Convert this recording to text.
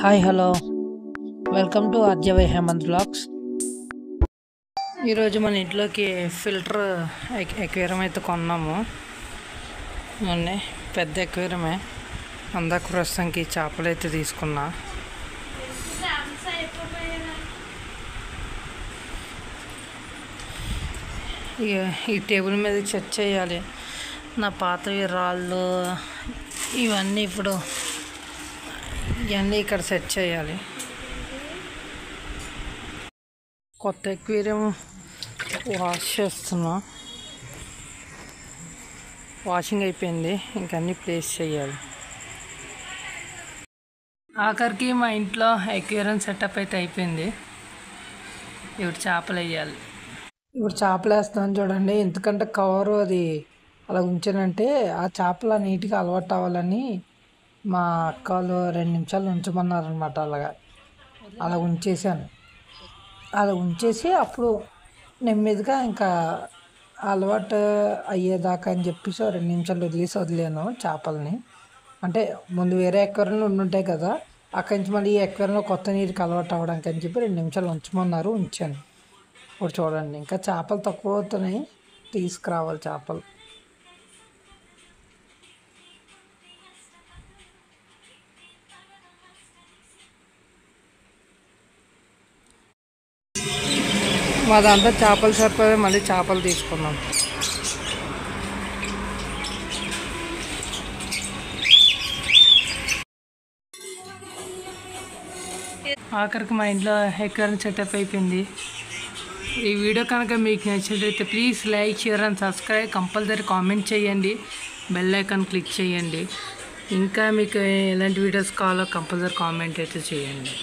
Hi hello welcome to RJY Hemanth blogs. ఈరోజు మన ఇంట్లోకి ఫిల్టర్ ఎక్వేరియం అయితే కొన్నాము. మొన్నే పెద్ద ఎక్వేరియమే. అందాక ప్రస్తుతానికి చేపలు అయితే తీసుకున్నా. ఈ టేబుల్ మీద సెట్ చేయాలి. నా పాతవి రాళ్ళు ఇవన్నీ ఇవన్నీ ఇక్కడ సెట్ చేయాలి. కొత్త ఎక్వేరియం వాష్ చేస్తున్నా. వాషింగ్ అయిపోయింది, ఇంకన్నీ ప్లేస్ చేయాలి. ఆఖరికి మా ఇంట్లో ఎక్వేరియం సెటప్ అయితే అయిపోయింది. ఇప్పుడు చేపలు వేయాలి. ఇప్పుడు చేపలు వేస్తాను చూడండి. ఎందుకంటే కవరు అది అలా ఉంచానంటే ఆ చేపలు నీట్గా అలవాటు అవ్వాలని మా అక్కలు 2 నిమిషాలు ఉంచమన్నారనమాట. అలా ఉంచేసాను. అలా ఉంచేసి అప్పుడు నెమ్మదిగా ఇంకా అలవాటు అయ్యేదాకా అని చెప్పేసి 2 నిమిషాలు వదిలేను చేపలని. అంటే ముందు వేరే ఎక్వేరియంలో ఉండుంటాయి కదా, అక్కడి నుంచి మళ్ళీ ఈ ఎక్వేరియంలో కొత్త నీరుకి అలవాటు అవ్వడానికి అని చెప్పి 2 నిమిషాలు ఉంచమన్నారు, ఉంచాను. ఇప్పుడు చూడండి, ఇంకా చేపలు తక్కువ అవుతున్నాయి, తీసుకురావాలి చేపలు. మా దాంట్లో చేపలు సరిపోయి మళ్ళీ చేపలు తీసుకున్నాం. ఆఖరికి మా ఇంట్లో ఎక్వేరియం సెటప్ అయిపోయింది. ఈ వీడియో కనుక మీకు నచ్చినట్లయితే please like, share and subscribe. Compulsory comment చేయండి, బెల్ ఐకాన్ క్లిక్ చేయండి. ఇంకా మీకు ఎలాంటి వీడియోస్ కావాలో కంపల్సరీ కామెంట్ అయితే చేయండి.